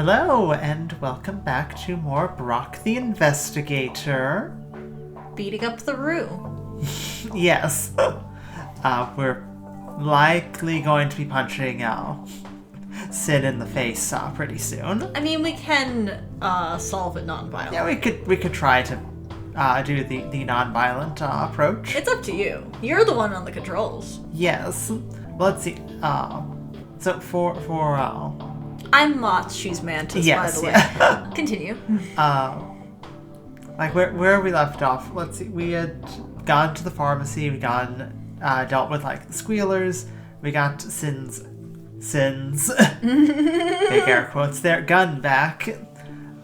Hello, and welcome back to more Brok the InvestiGator. Beating up the room. Yes. We're likely going to be punching Sin in the face pretty soon. I mean, we can solve it non-violently. Yeah, we could try to do the non-violent approach. It's up to you. You're the one on the controls. Yes. Let's see. So for I'm Motts, she's Mantis, yes, by the way. yeah. Continue. Like where we left off, let's see, we had gone to the pharmacy, we dealt with like the squealers, we got Sin's big air quotes there, gun back.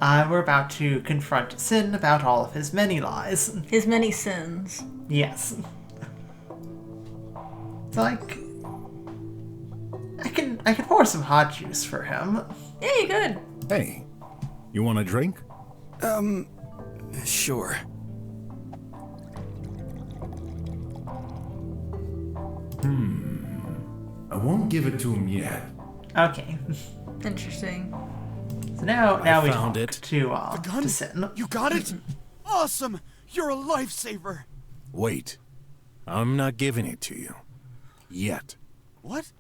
We're about to confront Sin about all of his many lies. His many sins. Yes. It's like I can pour some hot juice for him. Yeah, you could. Hey, you want a drink? Sure. I won't give it to him yet. Okay. Interesting. So now we found talk it. to Sin. You got it? Awesome! You're a lifesaver! Wait, I'm not giving it to you. Yet. What?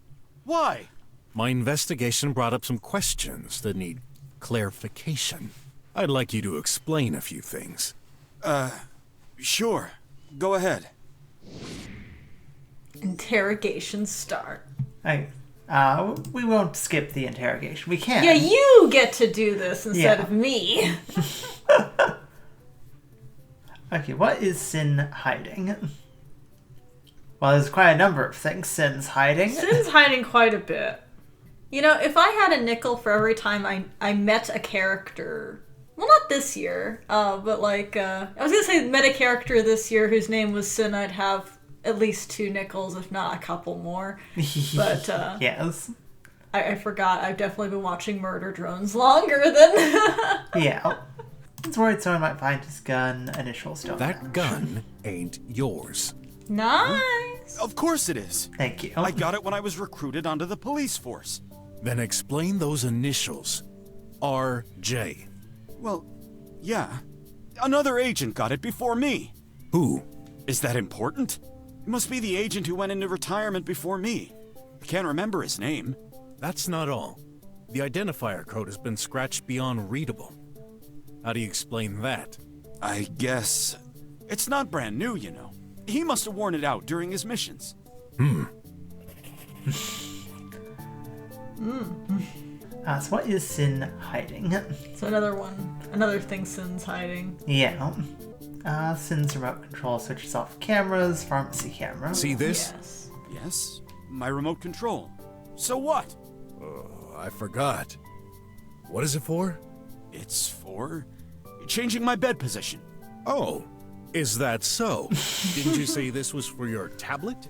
Why? My investigation brought up some questions that need clarification. I'd like you to explain a few things. Sure. Go ahead. Interrogations start. We won't skip the interrogation. We can. Yeah, you get to do this instead Yeah. of me. Okay, what is Sin hiding? Well, there's quite a number of things Sin's hiding. Sin's hiding quite a bit. You know, if I had a nickel for every time I met a character, well, not this year, but like, I was gonna say met a character this year whose name was Sin, I'd have at least 2 nickels, if not a couple more. But, yes. I forgot, I've definitely been watching Murder Drones longer than... Yeah. It's worried someone might find his gun. Initials don't That match. gun ain't yours. Nice! Of course it is. Thank you. I got it when I was recruited onto the police force. Then explain those initials. RJ. Well, yeah. Another agent got it before me. Who? Is that important? It must be the agent who went into retirement before me. I can't remember his name. That's not all. The identifier code has been scratched beyond readable. How do you explain that? I guess... It's not brand new, you know. He must have worn it out during his missions. So what is Sin hiding? So another thing Sin's hiding. Yeah. Sin's remote control switches off cameras, pharmacy camera. See this? Yes. Yes, my remote control. So what? I forgot. What is it for? It's for changing my bed position. Oh, is that so? Didn't you say this was for your tablet?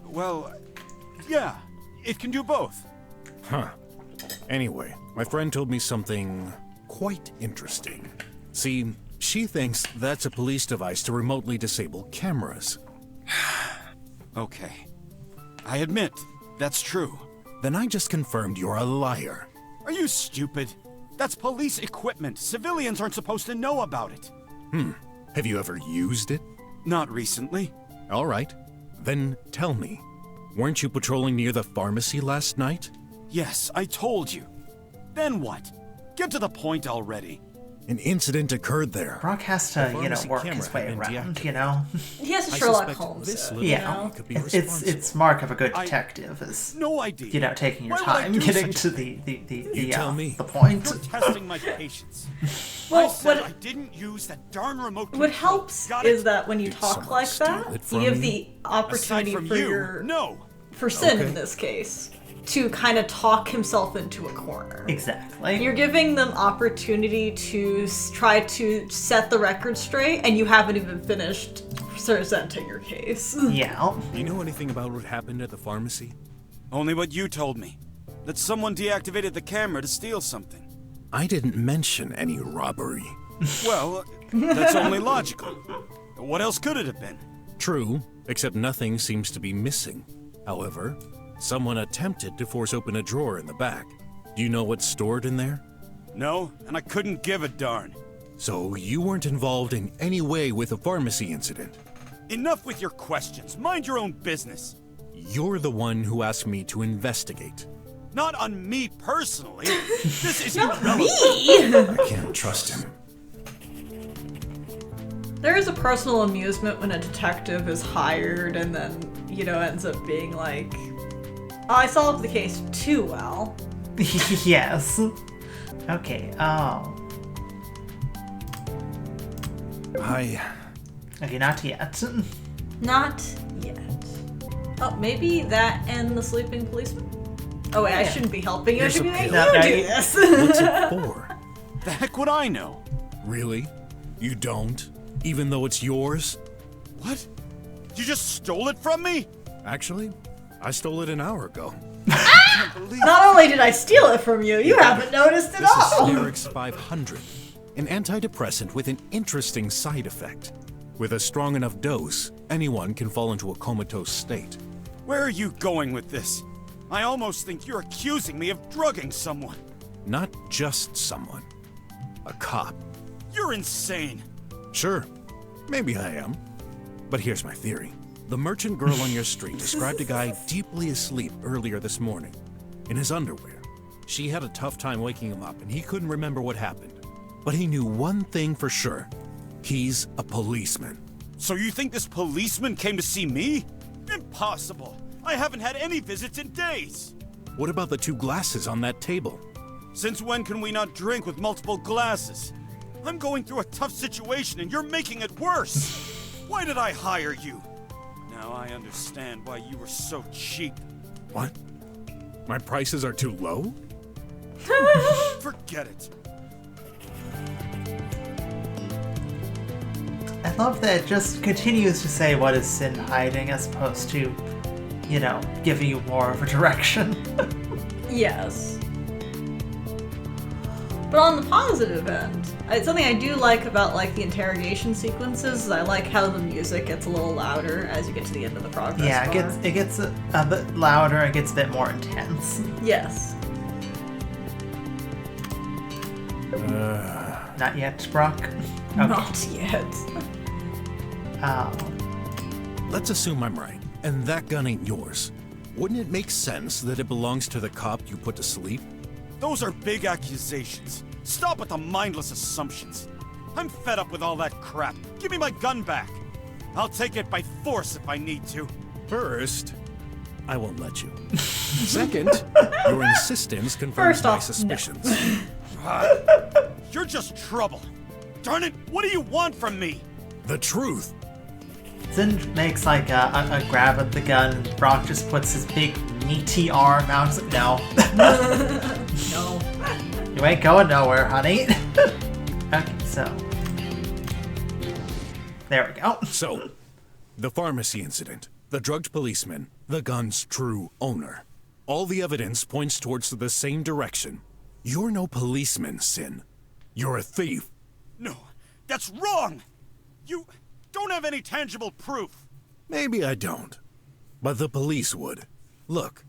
Well, yeah, it can do both. Huh. Anyway, my friend told me something quite interesting. See, she thinks that's a police device to remotely disable cameras. Okay. I admit, that's true. Then I just confirmed you're a liar. Are you stupid? That's police equipment. Civilians aren't supposed to know about it. Have you ever used it? Not recently. All right. Then tell me, weren't you patrolling near the pharmacy last night? Yes, I told you. Then what? Get to the point already. An incident occurred there. Brok has to, pharmacy work camera his way had been around, deactivated. He has to I Sherlock suspect Holmes this it, little you Yeah. know? could be It's responsible. mark of a good I- detective is No idea. taking your Why would I time do getting such to a the tell me. the point. You're testing my patience. Well, I said what- I didn't use that darn remote control. What helps Got is it? that when you Did talk someone like steal that, it you from have you? the opportunity Aside from for you, no. for Sin Okay. in this case, to kind of talk himself into a corner. Exactly. You're giving them opportunity to try to set the record straight, and you haven't even finished presenting your case. Yeah. Do you know anything about what happened at the pharmacy? Only what you told me. That someone deactivated the camera to steal something. I didn't mention any robbery. Well, that's only logical. What else could it have been? True, except nothing seems to be missing. However, someone attempted to force open a drawer in the back. Do you know what's stored in there? No, and I couldn't give a darn. So you weren't involved in any way with the pharmacy incident? Enough with your questions. Mind your own business. You're the one who asked me to investigate. Not on me personally. This is Not irrelevant. me! I can't trust him. There is a personal amusement when a detective is hired and then, ends up being like, oh, I solved the case too well. Yes. Okay, Okay, not yet. Not yet. Oh, maybe that and the sleeping policeman? Oh wait, I shouldn't be helping you. I Here's should be a making pill. you do No, this. What's it for? The heck would I know? Really? You don't? Even though it's yours? What? You just stole it from me? Actually, I stole it an hour ago. I can't believe Not only did I steal it from you, you haven't noticed at This is all. Snerix 500, an antidepressant with an interesting side effect. With a strong enough dose, anyone can fall into a comatose state. Where are you going with this? I almost think you're accusing me of drugging someone. Not just someone. A cop. You're insane. Sure, maybe I am. But here's my theory. The merchant girl on your street described a guy deeply asleep earlier this morning, in his underwear. She had a tough time waking him up, and he couldn't remember what happened. But he knew one thing for sure. He's a policeman. So you think this policeman came to see me? Impossible. I haven't had any visits in days. What about the 2 glasses on that table? Since when can we not drink with multiple glasses? I'm going through a tough situation and you're making it worse. Why did I hire you? Now I understand why you were so cheap. What? My prices are too low? Forget it. I love that it just continues to say what is Sin hiding as opposed to, giving you more of a direction. Yes. But on the positive end, something I do like about the interrogation sequences is I like how the music gets a little louder as you get to the end of the progress Yeah, bar. it gets a bit louder, it gets a bit more intense. Yes. Not yet, Brok? Okay. Not yet. Let's assume I'm right, and that gun ain't yours. Wouldn't it make sense that it belongs to the cop you put to sleep? Those are big accusations. Stop with the mindless assumptions. I'm fed up with all that crap. Give me my gun back. I'll take it by force if I need to. First, I won't let you. Second, your insistence confirms First my off, suspicions. You're just trouble. Darn it, what do you want from me? The truth. Sin makes a grab at the gun, and Brok just puts his big meaty arm out. He's like, no. No. You ain't going nowhere, honey. Okay, so. There we go. So, the pharmacy incident, the drugged policeman, the gun's true owner. All the evidence points towards the same direction. You're no policeman, Sin. You're a thief. No, that's wrong. You don't have any tangible proof. Maybe I don't, but the police would. Look,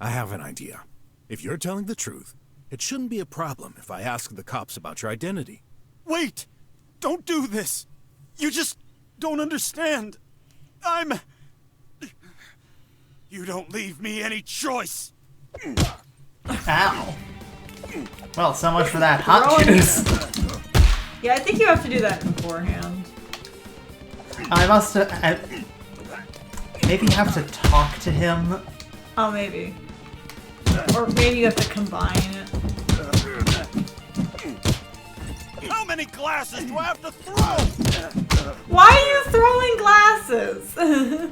I have an idea. If you're telling the truth, it shouldn't be a problem if I ask the cops about your identity. Wait! Don't do this! You just don't understand. You don't leave me any choice. Ow. Well, so much for that hot Throwing- juice. Yeah, I think you have to do that beforehand. I must have. Maybe you have to talk to him. Oh, maybe. Or maybe you have to combine it. How many glasses do I have to throw? Why are you throwing glasses?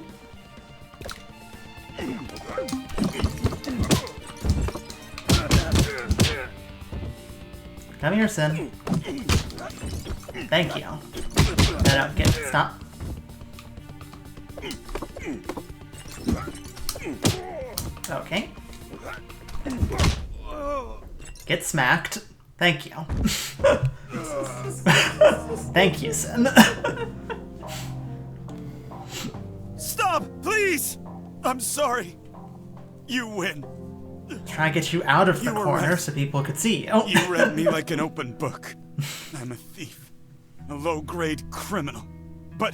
Come here, Sin. Thank you. No, get stop. Okay. Get smacked. Thank you. Thank you, Sin. Stop, please! I'm sorry. You win. Try to get you out of the You were corner right. so people could see you. You read me like an open book. I'm a thief. A low-grade criminal. But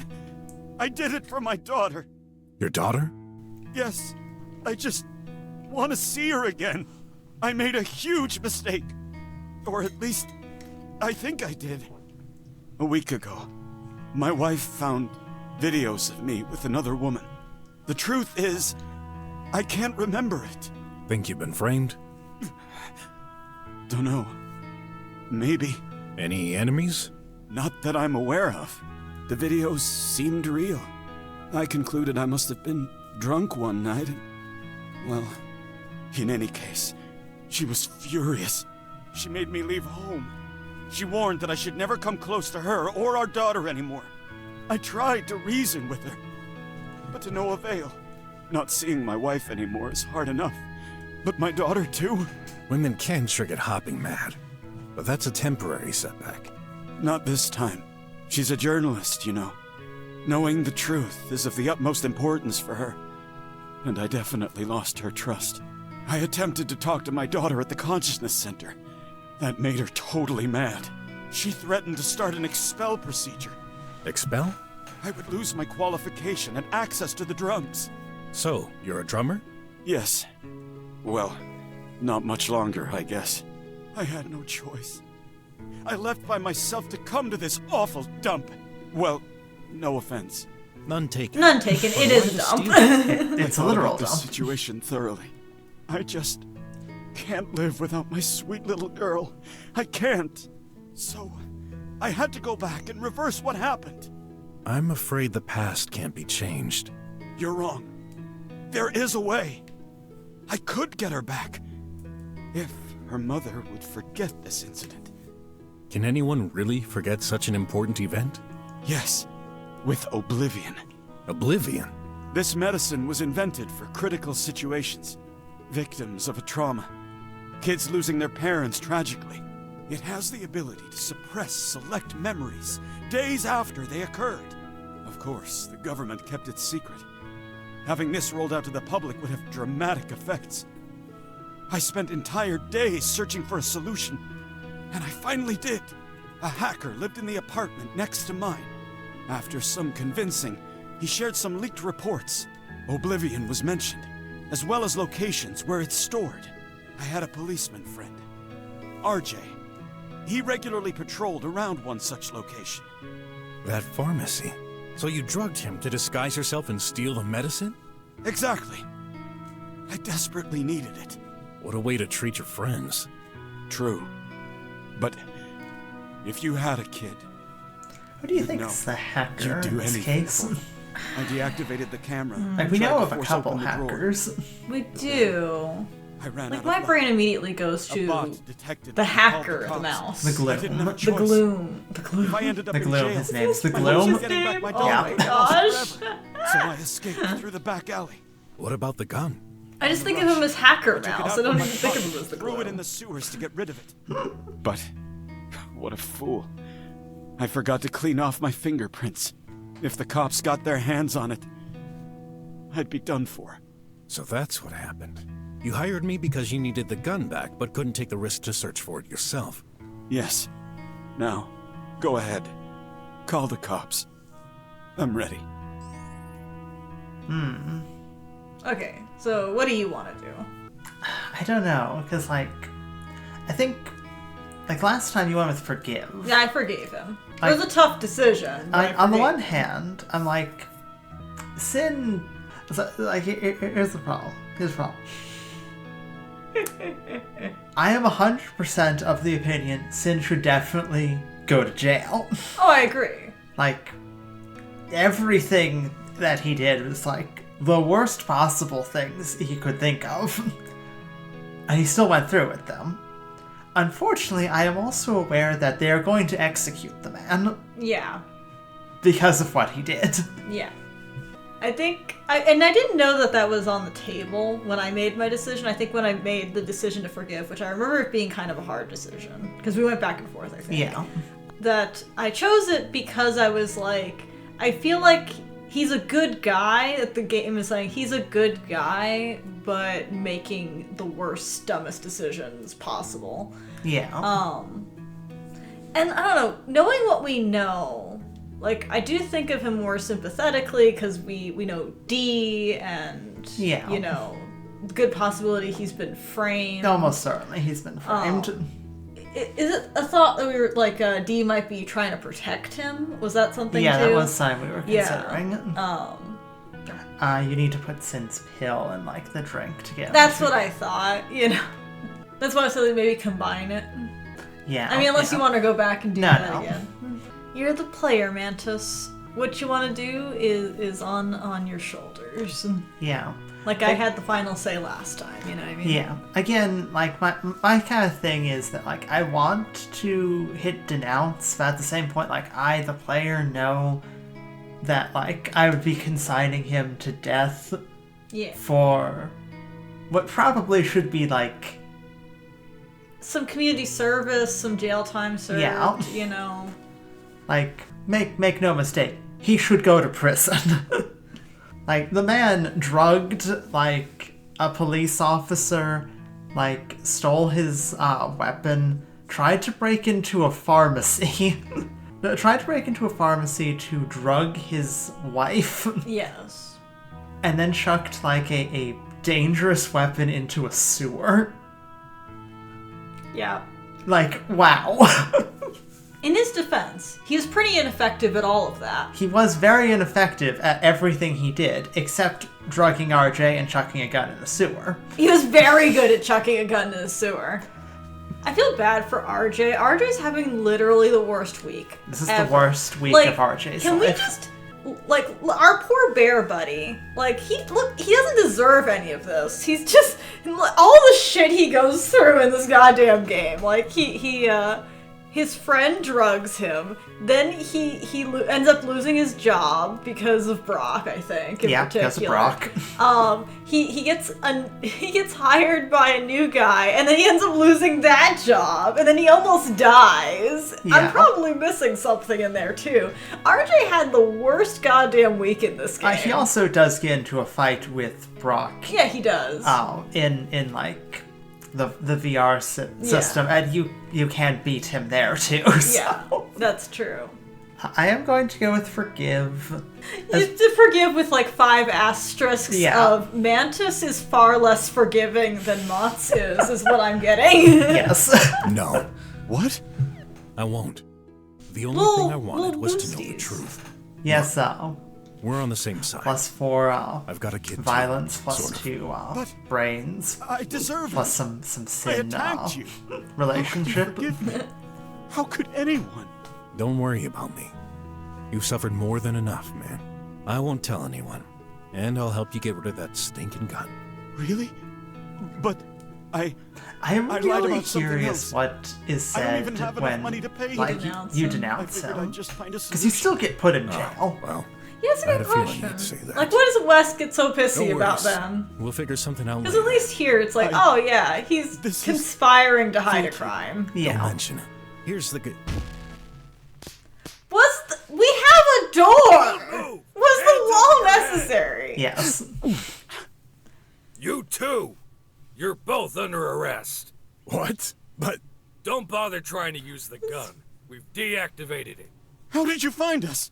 I did it for my daughter. Your daughter? Yes, I just want to see her again. I made a huge mistake. Or at least, I think I did. A week ago, my wife found videos of me with another woman. The truth is, I can't remember it. Think you've been framed? Dunno. Maybe. Any enemies? Not that I'm aware of. The videos seemed real. I concluded I must have been drunk one night. Well, in any case, she was furious. She made me leave home. She warned that I should never come close to her or our daughter anymore. I tried to reason with her, but to no avail. Not seeing my wife anymore is hard enough. But my daughter, too? Women can sure get hopping mad. But that's a temporary setback. Not this time. She's a journalist, you know. Knowing the truth is of the utmost importance for her. And I definitely lost her trust. I attempted to talk to my daughter at the Consciousness Center. That made her totally mad. She threatened to start an expel procedure. Expel? I would lose my qualification and access to the drums. So, you're a drummer? Yes. Well, not much longer, I guess. I had no choice. I left by myself to come to this awful dump. Well, no offense. None taken. None taken. It is a dump. It's a I thought literal about this dump. situation thoroughly. I just can't live without my sweet little girl. I can't. So, I had to go back and reverse what happened. I'm afraid the past can't be changed. You're wrong. There is a way. I could get her back. If her mother would forget this incident. Can anyone really forget such an important event? Yes, with oblivion. Oblivion? This medicine was invented for critical situations. Victims of a trauma. Kids losing their parents tragically. It has the ability to suppress select memories days after they occurred. Of course, the government kept it secret. Having this rolled out to the public would have dramatic effects. I spent entire days searching for a solution, and I finally did. A hacker lived in the apartment next to mine. After some convincing, he shared some leaked reports. Oblivion was mentioned, as well as locations where it's stored. I had a policeman friend, RJ. He regularly patrolled around one such location. That pharmacy. So you drugged him to disguise yourself and steal the medicine? Exactly. I desperately needed it. What a way to treat your friends. True. But if you had a kid, Who do you You'd think know. is the hacker You'd do in this anything case? for it. I deactivated the camera. Like, we tried know to of a force couple open the drawer. hackers. We do. I ran Like, out my of brain luck. immediately goes A to bot detected the me and called hacker, the cops. mouse. The I didn't have a gloom. The choice. gloom. The gloom. If I ended up The in gloom, jail, his name's the my hopes gloom. of getting back my Oh daughter my were lost gosh. forever. So I escaped through the back alley. What about the gun? I just think of him as hacker Took it mouse. out I don't from even my think of pocket, him as the threw it in gloom. the sewers to get rid of it. But what a fool. I forgot to clean off my fingerprints. If the cops got their hands on it, I'd be done for. So that's what happened. You hired me because you needed the gun back, but couldn't take the risk to search for it yourself. Yes. Now, go ahead. Call the cops. I'm ready. Okay, so what do you want to do? I don't know, because, like, I think, like, last time you went with forgive. Yeah, I forgave him. It was a tough decision. but I On the forgave one him. hand, I'm like, Sin. Like, here's the problem. Here's the problem. I am 100% of the opinion Sin should definitely go to jail. Oh, I agree. Like, everything that he did was, like, the worst possible things he could think of. And he still went through with them. Unfortunately, I am also aware that they are going to execute the man Yeah. because of what he did. Yeah. I think, and I didn't know that that was on the table when I made my decision. I think when I made the decision to forgive, which I remember it being kind of a hard decision, because we went back and forth, I think. Yeah. That I chose it because I was like, I feel like he's a good guy, that the game is saying he's a good guy, but making the worst, dumbest decisions possible. Yeah. And I don't know, knowing what we know, like, I do think of him more sympathetically, because we know D, and, you know, good possibility he's been framed. Almost certainly he's been framed. Is it a thought that we were, like, D might be trying to protect him? Was that something, yeah, too? that was something we were considering. You need to put Sin's pill in, like, the drink together. That's what I thought, you know. That's why I said maybe combine it. Yeah. I mean, unless you want to go back and do that again. You're the player, Mantis. What you want to do is on your shoulders. Yeah. Like I had the final say last time, you know what I mean? Yeah. Again, like, my kind of thing is that, like, I want to hit denounce, but at the same point, like, I, the player, know that, like, I would be consigning him to death for what probably should be, like... some community service, some jail time served, you know. Like, make no mistake, he should go to prison. Like, the man drugged, like, a police officer, like, stole his weapon, tried to break into a pharmacy. Tried to break into a pharmacy to drug his wife. Yes. And then chucked, like, a dangerous weapon into a sewer. Yeah. Like, wow. In his defense, he was pretty ineffective at all of that. He was very ineffective at everything he did, except drugging RJ and chucking a gun in the sewer. He was very good at chucking a gun in the sewer. I feel bad for RJ. RJ's having literally the worst week. This is ever. the worst week of RJ's can life. We just... like, our poor bear buddy, like, he doesn't deserve any of this. He's just, all the shit he goes through in this goddamn game. Like, his friend drugs him, then he ends up losing his job because of Brok, I think, in particular. Because of Brok. He gets hired by a new guy, and then he ends up losing that job, and then he almost dies. Yeah. I'm probably missing something in there, too. RJ had the worst goddamn week in this game. He also does get into a fight with Brok. Yeah, he does. In like, the VR system, and you can't beat him there, too. So. Yeah, that's true. I am going to go with forgive. You have to forgive with like 5 asterisks of Mantis is far less forgiving than Motts is what I'm getting. Yes. No. What? I won't. The only thing I wanted was to know the truth. Yes, We're on the same side. +4, I've got a kid violence, too, +2, brains, I deserve plus some sin, I attacked you. relationship. Forgive me. How could anyone? Don't worry about me. You've suffered more than enough, man. I won't tell anyone. And I'll help you get rid of that stinking gun. Really? But I'm lied really about something curious else. what is I don't said even have enough when money to pay. like, you denounce I figured him. I'd just find a Because you still get put in jail. Well, Yeah, that's a I had good a feeling question. you'd say that. Like, what does Wes get so No pissy about worries. then? We'll figure something out Because later. at least here, it's like, oh yeah, he's This is- conspiring to hide a crime. Don't Yeah. mention it. Here's the good... We have a door! Was the wall necessary? Yes. You too! You're both under arrest. What? But... Don't bother trying to use the gun. We've deactivated it. How did you find us?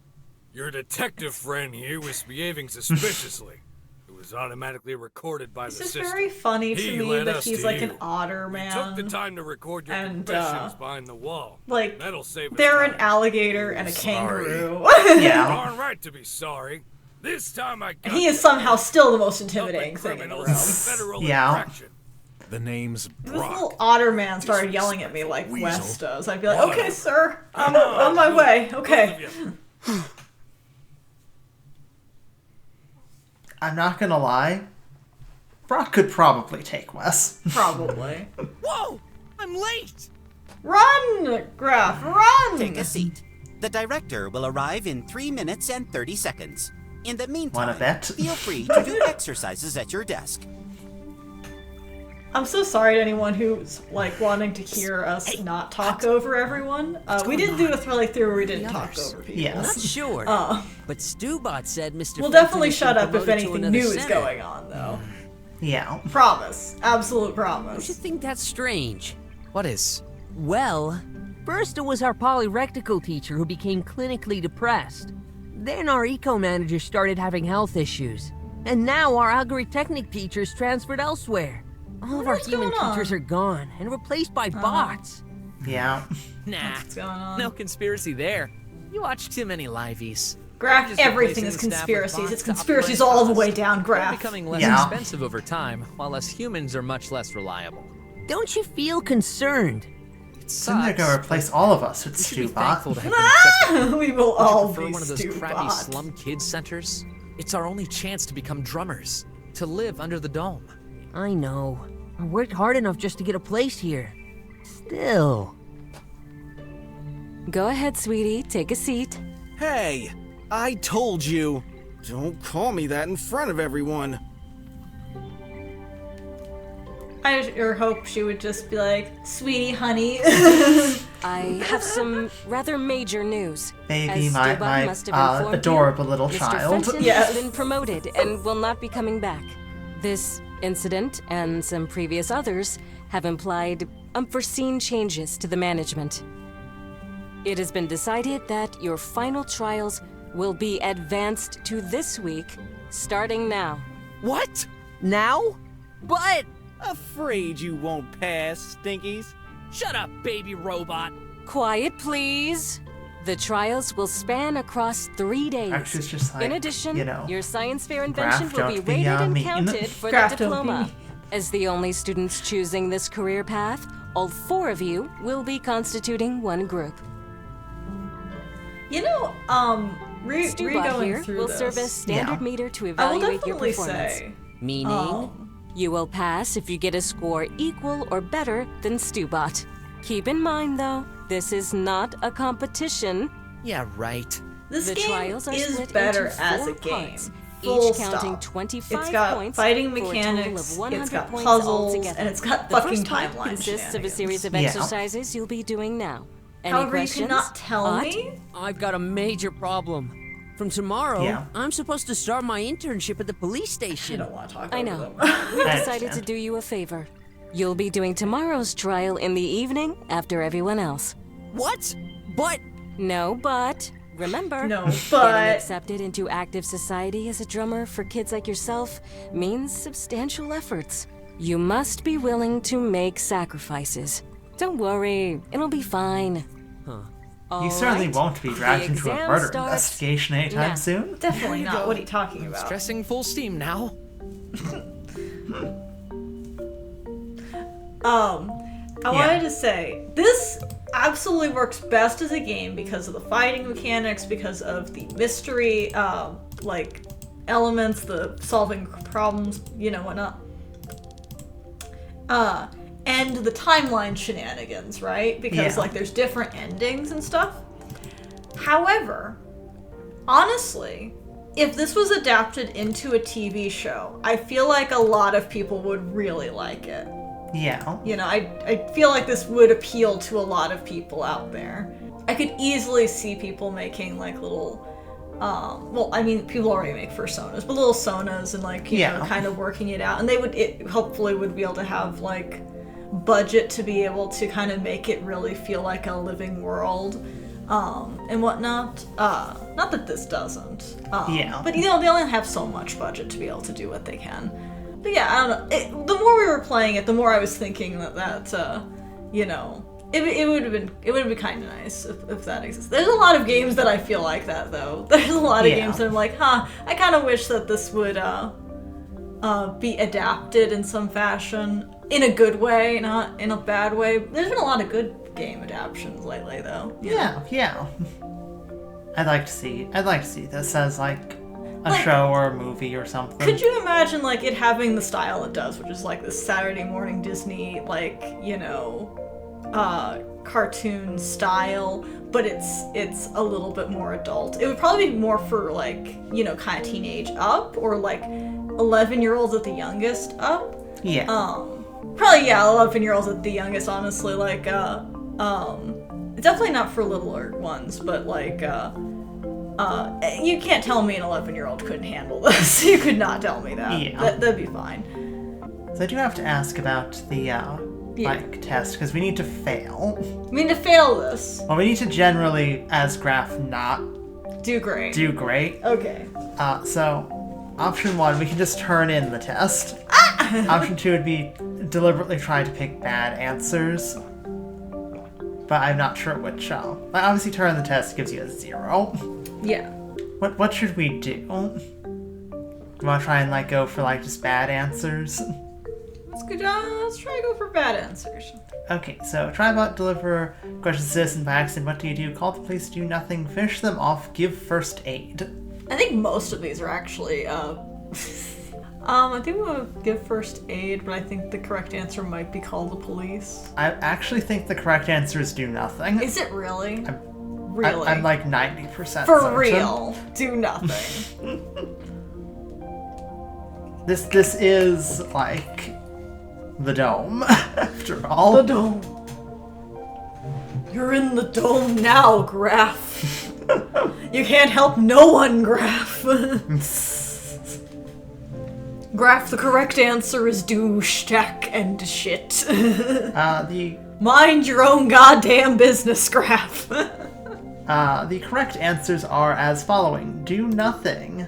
Your detective friend here was behaving suspiciously. It was automatically recorded by It's the just system. very funny to He me led that us he's to like you. an otter We man. took the time to record your And, confessions behind the wall. like, That'll save us They're an time. alligator and a Sorry. kangaroo. Yeah. Darn right to be sorry. This time I got He is somehow still the most intimidating thing in the room. federal Yeah. infraction. The name's This Brok. little otter man started yelling at me like Weasel. Wes does. I'd be like, Whatever. okay, sir, I'm on my way. Okay. Both of you. I'm not gonna lie. Brok could probably take Wes. Probably. Whoa! I'm late! Run, Graff, run! Take a seat. The director will arrive in 3 minutes and 30 seconds. In the meantime, Wanna bet? feel free to do exercises at your desk. I'm so sorry to anyone who's like wanting to hear us not talk over everyone. We didn't do a through where we didn't talk over people. Yes. Not sure, but Stubot said Mr. We'll Franklin definitely has shut been up if promoted to anything another new is center. going on, though. Yeah. Promise. Absolute Don't you promise. think that's strange? What is? Well, first it was our polyrectical teacher who became clinically depressed. Then our eco manager started having health issues. And now our algorithmic teachers transferred elsewhere. All of our What's human going on? teachers are gone and replaced by bots. Yeah. Nah, What's going on? no conspiracy there. You watch too many liveys. Graff, Just everything replacing is the staff with conspiracies. bots It's to conspiracies optimize all the costs. way down, They're Graff. becoming less Yeah. expensive over time, while us humans are much less reliable. Don't you feel concerned? It Then they're sucks. gonna replace all of us with You should be thankful to have been accepted. We will Would you all prefer be one of those crappy stupid. slum kids centers? It's our only chance to become drummers, to live under the dome. I know. I worked hard enough just to get a place here. Still. Go ahead, sweetie. Take a seat. Hey, I told you. Don't call me that in front of everyone. I sure hope she would just be like, sweetie, honey. I have some rather major news. Baby, As my Stubot must have informed you, adorable little Mr. child. Fenton Yes. has been promoted and will not be coming back. This incident and some previous others have implied unforeseen changes to the management. It has been decided that your final trials will be advanced to this week, starting now. What? Now? But Afraid you won't pass, Stinkies. Shut up, baby robot! Quiet, please. The trials will span across 3 days. Actually, it's just like, In addition, you know, your science fair invention Graff, will be don't be, rated and mean. counted for Graff, the don't be diploma. mean. As the only students choosing this career path, all 4 of you will be constituting one group. You know, Stubot re-going here through will this, serve as standard Yeah. meter to I will evaluate your definitely performance. say, meaning? You will pass if you get a score equal or better than Stubot. Keep in mind, though, this is not a competition. Yeah, right. this The game trials are is split better into as 4 a game. parts, Full each counting stop. 25 It's got points fighting for a total mechanics, of 100 it's got points puzzles, altogether. and it's got The fucking first part timeline consists of a series of Yeah. exercises you'll be doing now. Any However, questions? you cannot tell Hot? me. I've got a major problem. From tomorrow, Yeah. I'm supposed to start my internship at the police I station. don't want to talk I over know. them. We've I decided to understand. do you a favor. You'll be doing tomorrow's trial in the evening after everyone else. What? But No, but remember, No, getting but accepted into active society as a drummer for kids like yourself means substantial efforts. You must be willing to make sacrifices. Don't worry, it'll be fine. You certainly won't be dragged The into a exam murder starts investigation anytime now. soon. definitely not. What are you talking about? Stressing full steam now. I wanted to say this absolutely works best as a game because of the fighting mechanics, because of the mystery, like elements, the solving problems, you know, whatnot. And the timeline shenanigans, right? Because Yeah. like there's different endings and stuff. However, honestly, if this was adapted into a TV show, I feel like a lot of people would really like it. Yeah. You know, I feel like this would appeal to a lot of people out there. I could easily see people making like little, well, I mean, people already make personas, but little sonas and like, you know, Yeah. kind of working it out. And it hopefully would be able to have like budget to be able to kind of make it really feel like a living world, and whatnot. Not that this doesn't. Yeah. But you know, they only have so much budget to be able to do what they can. But yeah, I don't know. The more we were playing it, the more I was thinking that you know, it would have been kind of nice if that exists. There's a lot of games that I feel like that though. There's a lot of Yeah. games that I'm like, I kind of wish that this would be adapted in some fashion, in a good way, not in a bad way. There's been a lot of good game adaptations lately though. you know? Yeah. I'd like to see this as like a show or a movie or something. Could you imagine like it having the style it does, which is like this Saturday morning Disney, like, you know, cartoon style, but it's a little bit more adult. It would probably be more for like, you know, kind of teenage up, or like 11-year-olds at the youngest up. Yeah. Probably, yeah, 11-year-olds at the youngest, honestly. Like, definitely not for littler ones, but like, you can't tell me an 11-year-old couldn't handle this. You could not tell me that. Yeah. That'd be fine. So I do have to ask about the, like, test, because we need to fail. We need to fail this. Well, we need to generally, as Graff, not do great. Okay. So, option 1, we can just turn in the test. Option 2 would be deliberately try to pick bad answers. But I'm not sure which. Obviously, turn in the test gives you a 0. Yeah. What should we do? You want to try and, like, go for, like, just bad answers? Let's go down. Let's try to go for bad answers. Okay, so try about deliver questions to citizen by accident. What do? Call the police, do nothing, finish them off, give first aid. I think most of these are actually, I think we'll give first aid, but I think the correct answer might be call the police. I actually think the correct answer is do nothing. Is it really? Really? I'm like 90% For certain. real. Do nothing. This is, like, the dome, after all. The dome. You're in the dome now, Graff. You can't help no one, Graff. Graff, the correct answer is do stack and shit. Mind your own goddamn business, Graff. The correct answers are as following. Do nothing.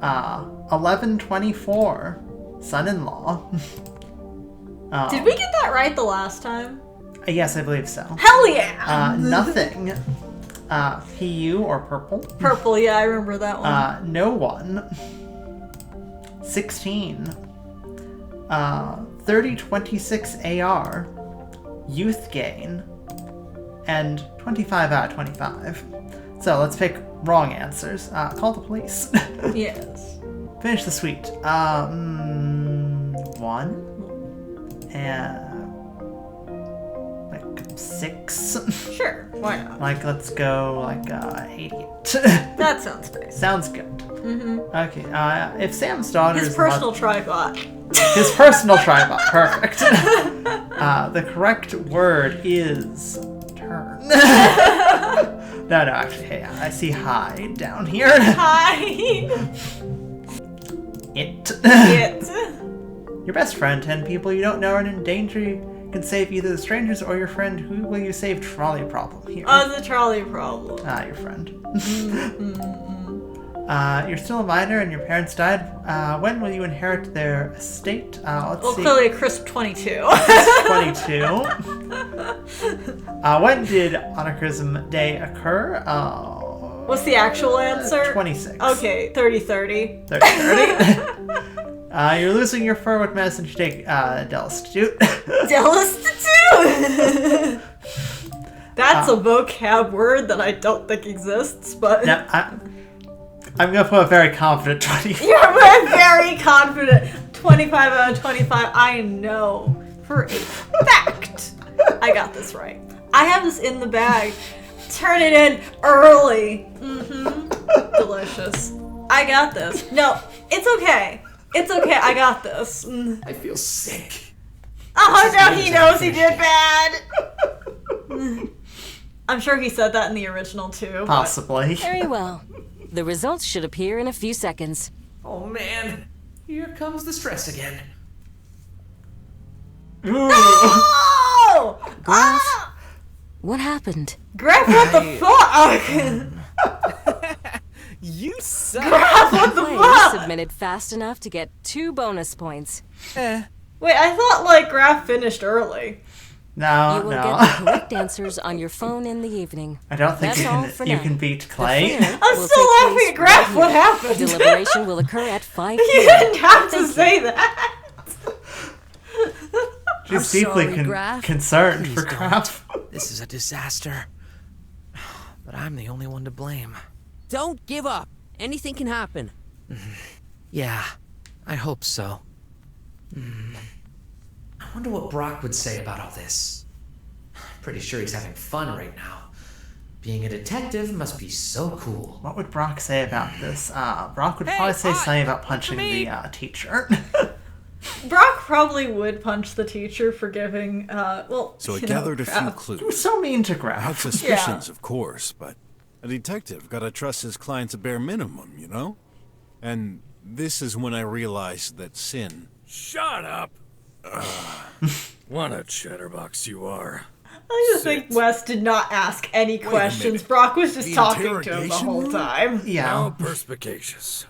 1124. Son-in-law. Did we get that right the last time? Yes, I believe so. Hell yeah! Nothing. PU or purple. Purple, yeah, I remember that one. No one. 16. 3026 AR. Youth gain. And 25 out of 25. So let's pick wrong answers. Call the police. Yes. Finish the suite. 1. And like 6. Sure, why not? Like, let's go like 88. That sounds nice. Sounds good. Mm-hmm. Okay. If Sam's daughter His is personal tribot. His personal tribot. Perfect. The correct word is turn. No, actually, hey, I see hide down here. Hide. It. It. Your best friend, 10 people you don't know are in danger. You can save either the strangers or your friend. Who will you save? Trolley problem here. Oh, the trolley problem. Your friend. You're still a minor and your parents died. When will you inherit their estate? Let's see. Clearly a crisp 22. 22. When did Anarchism Day occur? What's the actual answer? 26. Okay, 30-30. 30-30. You're losing your fur. What medicine should you take? Delastitute. Delastitute! That's a vocab word that I don't think exists, but... No, I'm going to put a very confident 20. You're very confident. 25 out of 25. I know for a fact I got this right. I have this in the bag. Turn it in early. Delicious. I got this. No, it's okay. It's okay. I got this. I feel sick. Oh, no, he knows he did bad. I'm sure he said that in the original, too. Possibly. Very well. The results should appear in a few seconds. Oh, man. Here comes the stress again. No! Graff, what happened? Graff, what the fuck? You suck. Graff, what the Play fuck? submitted fast enough to get 2 bonus points. Wait, I thought, like, Graff finished early. No, You will get the correct answers on your phone in the evening. I don't think That's you can beat Clay. I'm still laughing at Graff. What happened? Deliberation will occur at 5 You p.m. didn't have to say that. She's deeply concerned Please for don't. Graff. This is a disaster. But I'm the only one to blame. Don't give up. Anything can happen. Yeah, I hope so. I wonder what Brok would say about all this. Pretty sure he's having fun right now. Being a detective must be so cool. What would Brok say about this? Brok would probably say something about punching the teacher. Brok probably would punch the teacher for giving, So I gathered a few He was clues. so mean to I had Graff. suspicions, of course, but a detective gotta trust his clients a bare minimum, you know? And this is when I realized that Sin... Shut up! What a chatterbox you are. I just think Wes did not ask any questions. minute. Brok was just The talking to him the interrogation whole room? time. How Yeah. perspicacious.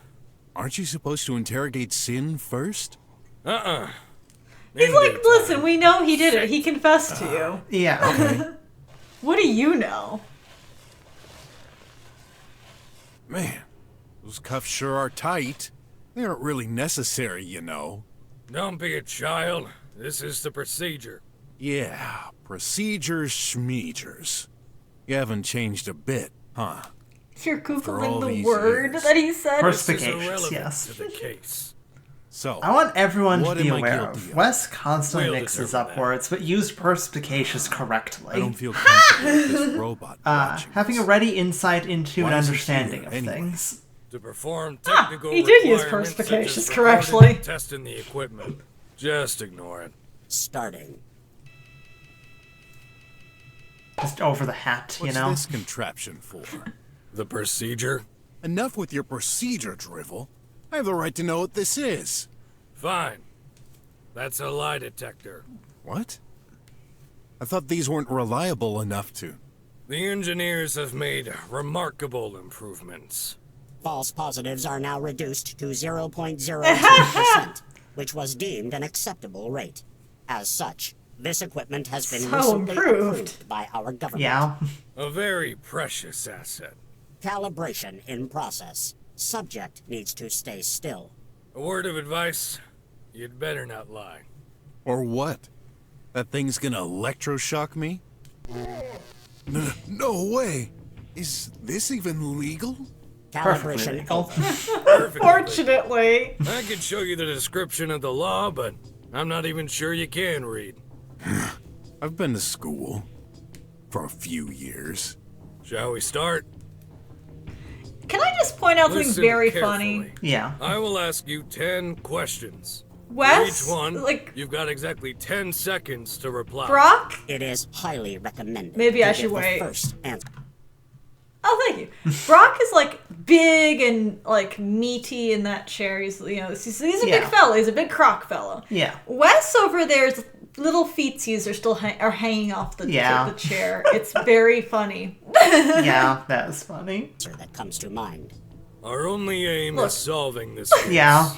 Aren't you supposed to interrogate Sin first? He's like, listen, we know he did it. He confessed to you. Yeah. What do you know? Man, those cuffs sure are tight. They aren't really necessary, you know. Don't be a child. This is the procedure. Yeah, procedures schmeegers. You haven't changed a bit, huh? You're all Googling the these word years. that he said. This is Perspicacious, irrelevant yes. to the case. So, I want everyone to What be am I aware guilty of. of? Wes constantly We'll mixes determine up that. words, but used perspicacious correctly. I don't feel comfortable with this robot watching Having a us. ready insight into Why an is it understanding here, of anyway? things. To perform technical he did use requirements such as perspicacious recording correctly. and testing the equipment. Just ignore it. Starting. Just over the hat, What's you know? this contraption for? The procedure? Enough with your procedure drivel. I have the right to know what this is. Fine. That's a lie detector. What? I thought these weren't reliable enough to... The engineers have made remarkable improvements. False positives are now reduced to 0.02%, which was deemed an acceptable rate. As such, this equipment has been So recently improved. approved by our government. Yeah. A very precious asset. Calibration in process. Subject needs to stay still. A word of advice, you'd better not lie. Or what? That thing's gonna electroshock me? No way! Is this even legal? Perfectly Calibration legal. Perfectly. Fortunately. I could show you the description of the law, but I'm not even sure you can read. I've been to school. For a few years. Shall we start? Can I just point out something Listen very carefully. funny? Yeah. I will ask you 10 questions. For Wes, each one, like, you've got exactly 10 seconds to reply. Brok? It is highly recommended. Maybe to I give should the wait. First answer. Oh, thank you. Brok is like big and like meaty in that chair. He's he's a big Yeah. fella. He's a big croc fella. Yeah. Wes over there's little feetsies are still are hanging off the chair. It's very funny. Yeah, that was funny. Answer that comes to mind. Our only aim Look. is solving this case. Yeah.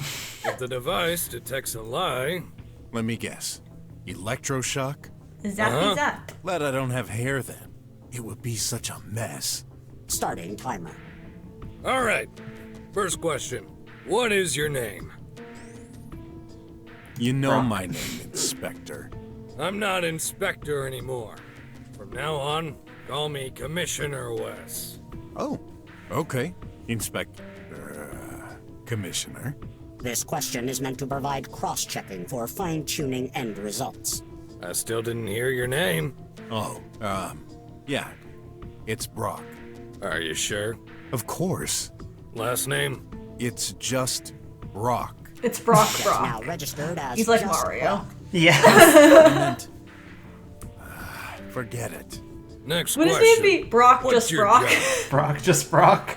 If the device detects a lie, Let me guess. Electroshock? Zappy zap. Glad I don't have hair then. It would be such a mess. Starting timer. all right. First question. What is your name? You know my name, Inspector. I'm not Inspector anymore. From now on, call me Commissioner Wes. Oh, okay. Inspector... Commissioner. This question is meant to provide cross-checking for fine-tuning end results. I still didn't hear your name. Oh, yeah. It's Brok. Are you sure? Of course. Last name? It's just Brok. It's Brok. Now registered as He's like just Mario. Brok. Yeah. I meant... forget it. Next Would his question. name be Brok What's just your Brok? job? Brok, just Brok.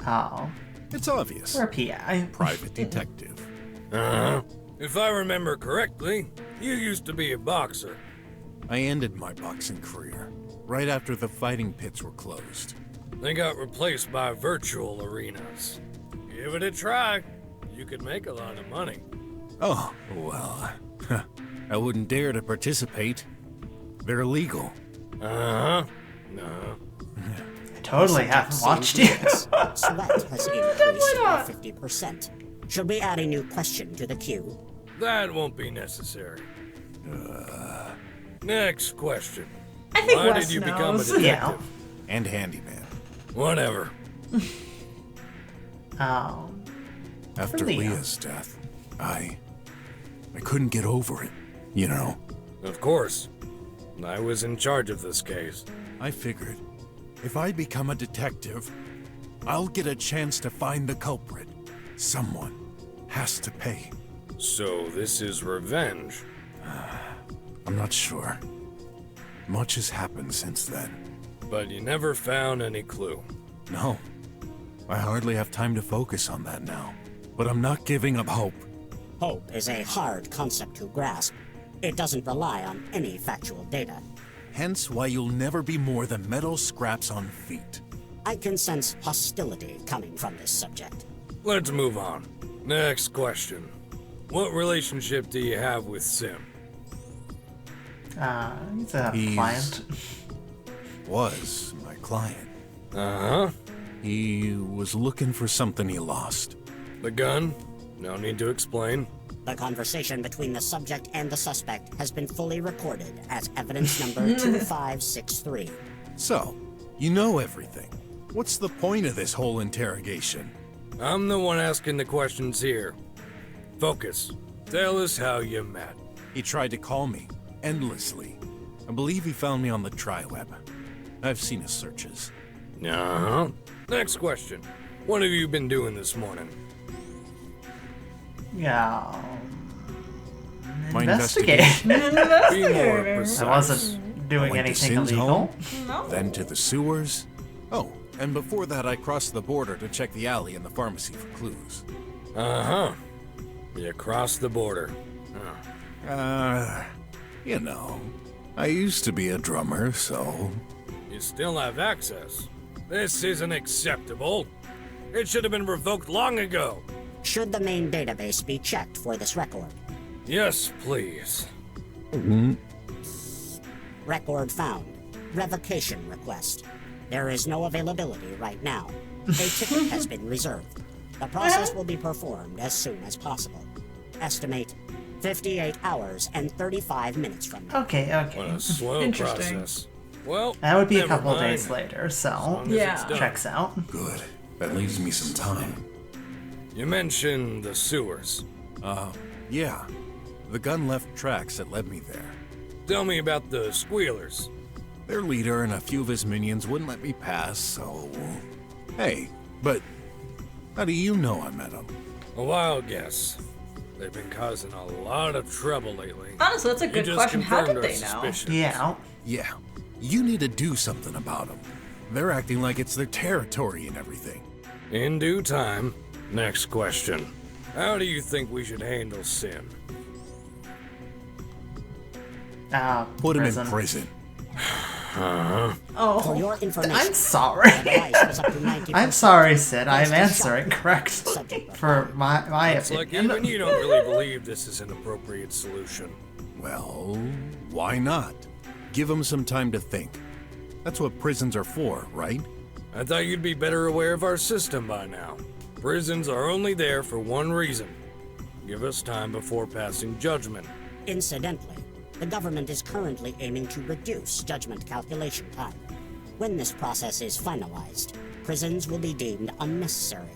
Oh. It's obvious. We're a PI. Private detective. Uh-huh. If I remember correctly, you used to be a boxer. I ended my boxing career right after the fighting pits were closed. They got replaced by virtual arenas. Give it a try. You could make a lot of money. Oh, well, I wouldn't dare to participate. They're illegal. Uh-huh. No. I totally haven't watched it. Sweat has increased by 50%. Should we add a new question to the queue? That won't be necessary. Next question. I think Why Wes did you become a knows. detective? Yeah. And handyman. Whatever. Oh. After Leo. Leah's death, I couldn't get over it, you know. Of course. I was in charge of this case. I figured, if I become a detective, I'll get a chance to find the culprit. Someone has to pay. So this is revenge. I'm not sure. Much has happened since then. But you never found any clue. No. I hardly have time to focus on that now. But I'm not giving up hope. Hope is a hard concept to grasp. It doesn't rely on any factual data. Hence why you'll never be more than metal scraps on feet. I can sense hostility coming from this subject. Let's move on. Next question. What relationship do you have with Sim? He's a client. Was my client. Uh-huh. He was looking for something he lost. The gun? No need to explain. The conversation between the subject and the suspect has been fully recorded as evidence number 2563. So, you know everything. What's the point of this whole interrogation? I'm the one asking the questions here. Focus. Tell us how you met. He tried to call me, endlessly. I believe he found me on the tri-web. I've seen his searches. Uh-huh. Next question. What have you been doing this morning? Yeah. My Investigation. Be more precise. I wasn't doing I went to anything Sin's illegal. home, then to the sewers. Oh, and before that I crossed the border to check the alley and the pharmacy for clues. Uh-huh. You crossed the border. You know, I used to be a drummer, so... You still have access. This isn't acceptable. It should have been revoked long ago. Should the main database be checked for this record? Yes, please. Record found. Revocation request. There is no availability right now. A ticket has been reserved. The process will be performed as soon as possible. Estimate 58 hours and 35 minutes from now. Okay. What a slow Interesting. process. Well, That would be a never couple mind. days later, so Yeah. checks out. Good. That leaves me some time. You mentioned the sewers. Yeah. The gun left tracks that led me there. Tell me about the squealers. Their leader and a few of his minions wouldn't let me pass, so... Hey, but how do you know I met him? A wild guess. They've been causing a lot of trouble lately. Honestly, that's a You good just question. How did confirmed our they know? suspicions. Yeah. Yeah, you need to do something about them. They're acting like it's their territory and everything. In due time. Next question. How do you think we should handle Sin? Put him prison. in prison. For Oh. your information, I'm sorry. the device was up to 90% I'm sorry, Sid. I'm Just a answering shot. correct Subject for my It's like opinion. even you don't really believe this is an appropriate solution. Well, why not? Give them some time to think. That's what prisons are for, right? I thought you'd be better aware of our system by now. Prisons are only there for one reason. Give us time before passing judgment. Incidentally, the government is currently aiming to reduce judgment calculation time. When this process is finalized, prisons will be deemed unnecessary.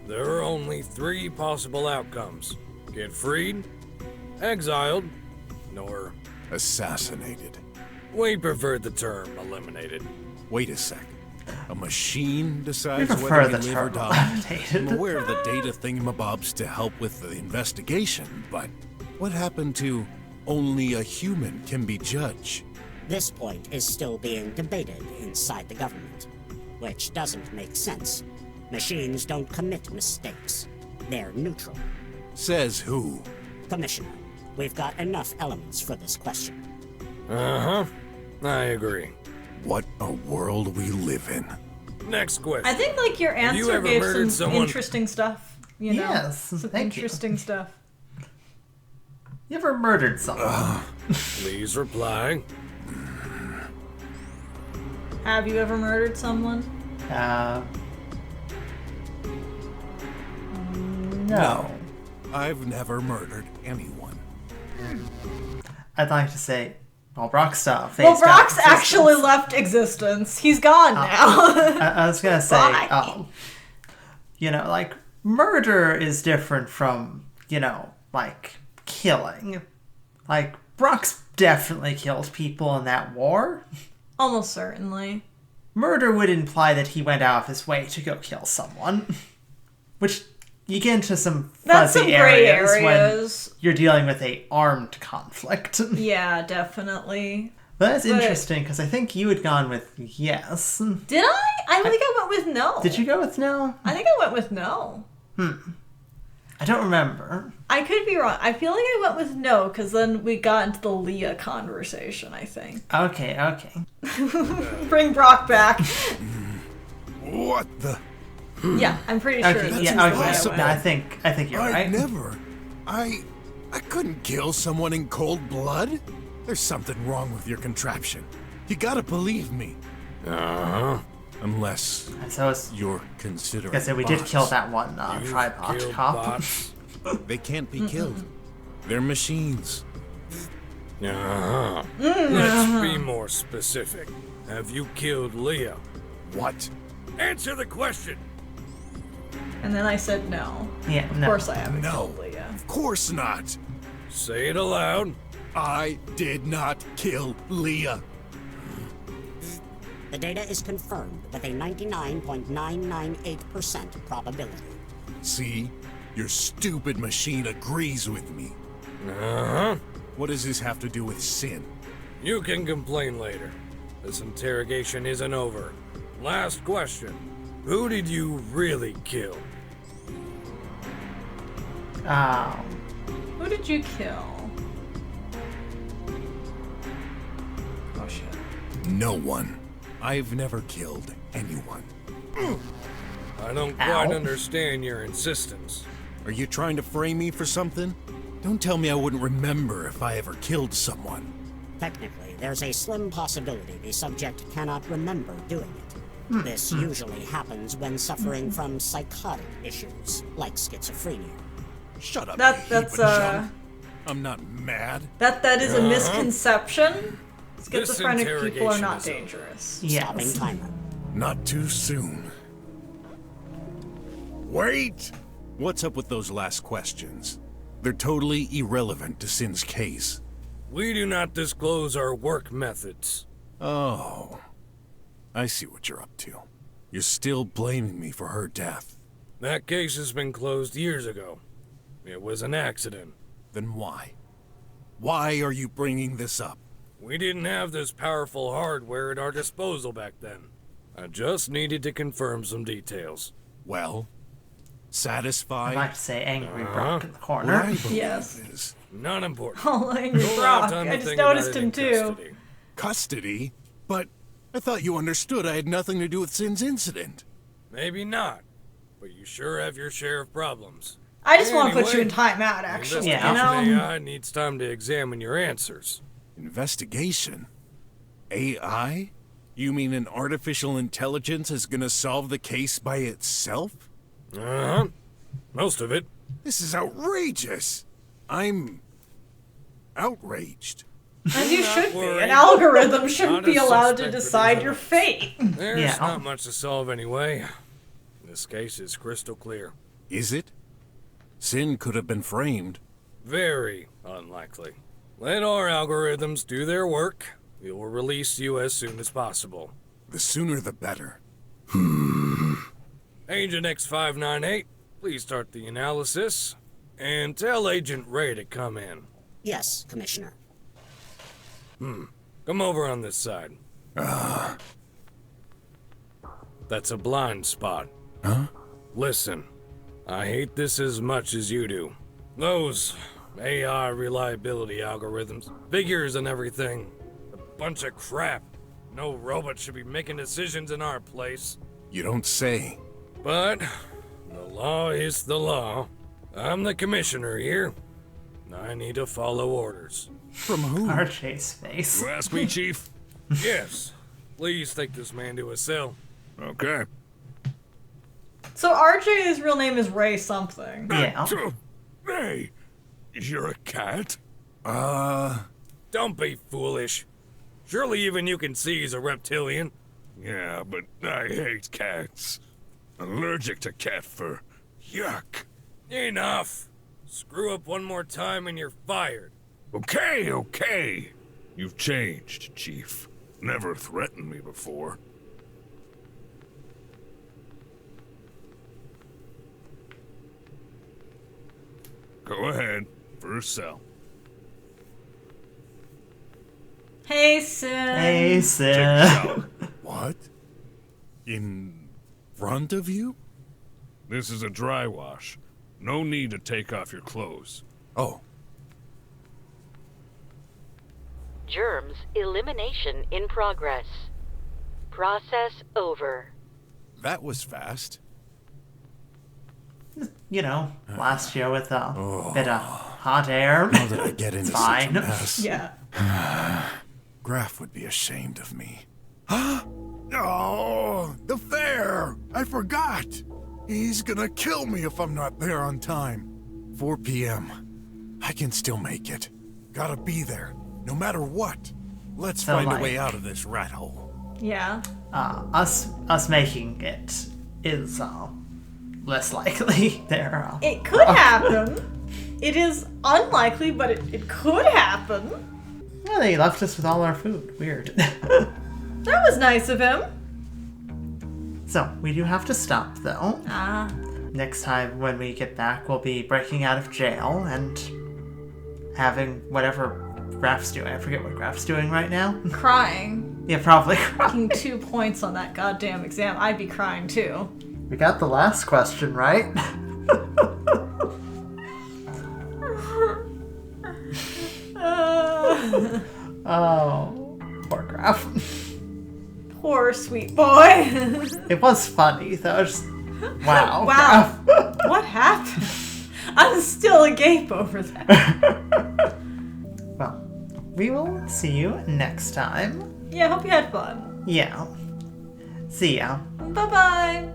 There are only 3 possible outcomes. Get freed, exiled, or... Assassinated. We prefer the term eliminated. Wait a sec. A machine decides We prefer whether we the live or term die. eliminated. I'm aware of the data thingamabobs to help with the investigation, but what happened to only a human can be judge? This point is still being debated inside the government, which doesn't make sense. Machines don't commit mistakes. They're neutral. Says who? Commissioner, we've got enough elements for this question. Uh-huh. I agree. What a world we live in. Next question. I think like your Have you answer ever gave murdered some someone? interesting stuff. You know, Yes, some thank you. interesting stuff. You ever murdered someone? Please reply. Have you ever murdered someone? No. I've never murdered anyone. I'd like to say, well, Brok's phased Well, out Brock's existence. actually left existence. He's gone now. I was gonna say, Bye. you know, like, murder is different from, you know, like, killing. Like, Brok's definitely killed people in that war. Almost certainly. Murder would imply that he went out of his way to go kill someone. Which you get into some That's fuzzy some gray when areas. you're dealing with a armed conflict. Yeah, definitely. That's interesting, because I think you had gone with yes. Did I? I think I went with no. Did you go with no? I think I went with no. I don't remember. I could be wrong. I feel like I went with no, because then we got into the Leah conversation, I think. Okay. Bring Brok back. What the? Yeah, I'm pretty sure. Okay, that's yeah, the way okay. I No, went. I think you're right. I couldn't kill someone in cold blood. There's something wrong with your contraption. You gotta believe me. Unless you're considering. Like I said, we did kill that one tribot cop. They can't be killed. They're machines. Let's be more specific. Have you killed Leah? What? Answer the question. And then I said no. Yeah, Of no. course I haven't No. killed Leah. Of course not. Say it aloud. I did not kill Leah. The data is confirmed with a 99.998% probability. See? Your stupid machine agrees with me. What does this have to do with sin? You can complain later. This interrogation isn't over. Last question. Who did you really kill? Oh. Who did you kill? Oh shit. No one. I've never killed anyone. I don't quite understand your insistence. Are you trying to frame me for something? Don't tell me I wouldn't remember if I ever killed someone. Technically, there's a slim possibility the subject cannot remember doing it. This usually happens when suffering from psychotic issues, like schizophrenia. Shut up, That's I'm not mad. That is a misconception. This Schizophrenic people are not interrogation is dangerous. Stopping timer. Not too soon. Wait! What's up with those last questions? They're totally irrelevant to Sin's case. We do not disclose our work methods. Oh. I see what you're up to. You're still blaming me for her death. That case has been closed years ago. It was an accident. Then why? Why are you bringing this up? We didn't have this powerful hardware at our disposal back then. I just needed to confirm some details. Well, satisfied? I'd like to say angry Brok in the corner. Yes. Not important. Oh, angry You'll have Brok. time to I just think about noticed it him in too. custody. Custody? But I thought you understood I had nothing to do with Sin's incident. Maybe not, but you sure have your share of problems. I just want to put you in Anyway, timeout, actually. the You investigation know? AI needs time to examine your answers. Investigation? AI? You mean an artificial intelligence is gonna solve the case by itself? Most of it. This is outrageous! I'm outraged. As you should be. worry. An algorithm shouldn't Not be a allowed to suspect for decide these your others. fate. There's not much to solve anyway. This case is crystal clear. Is it? Sin could have been framed. Very unlikely. Let our algorithms do their work. We will release you as soon as possible. The sooner the better. Agent X598, please start the analysis. And tell Agent Ray to come in. Yes, Commissioner. Come over on this side. That's a blind spot. Huh? Listen, I hate this as much as you do. Those AI reliability algorithms, figures and everything. A bunch of crap. No robot should be making decisions in our place. You don't say. But the law is the law. I'm the commissioner here. I need to follow orders. From who? RJ's face. You ask me, Chief? Yes. Please take this man to a cell. Okay. So RJ's real name is Ray something. Yeah. Hey, you're a cat? Don't be foolish. Surely even you can see he's a reptilian. Yeah, but I hate cats. Allergic to cat fur. Yuck. Enough. Screw up one more time and you're fired. Okay. You've changed, Chief. Never threatened me before. Go ahead. First cell. Hey, Sin. Hey, Check Sin. this out. What? In front of you? This is a dry wash. No need to take off your clothes. Oh. Germs elimination in progress. Process over. That was fast. You know, last year with a bit of hot air. How did I get into such a Fine. mess? Yeah. Graff would be ashamed of me. Oh, the fair! I forgot! He's gonna kill me if I'm not there on time. 4 p.m. I can still make it. Gotta be there, no matter what. Let's So, find like- a way out of this rat hole. Yeah. Us making it is less likely. There. It could happen. It is unlikely, but it could happen. Yeah, they left us with all our food. Weird. That was nice of him. So we do have to stop though. Ah. Next time when we get back, we'll be breaking out of jail and having whatever Graff's doing. I forget what Graff's doing right now. Crying. Yeah, probably crying. Getting 2 points on that goddamn exam. I'd be crying too. We got the last question right. Oh, poor Graff. Poor sweet boy. It was funny though. Just, wow. Wow. Graff. What happened? I'm still agape over that. Well, we will see you next time. Yeah, hope you had fun. Yeah. See ya. Bye-bye.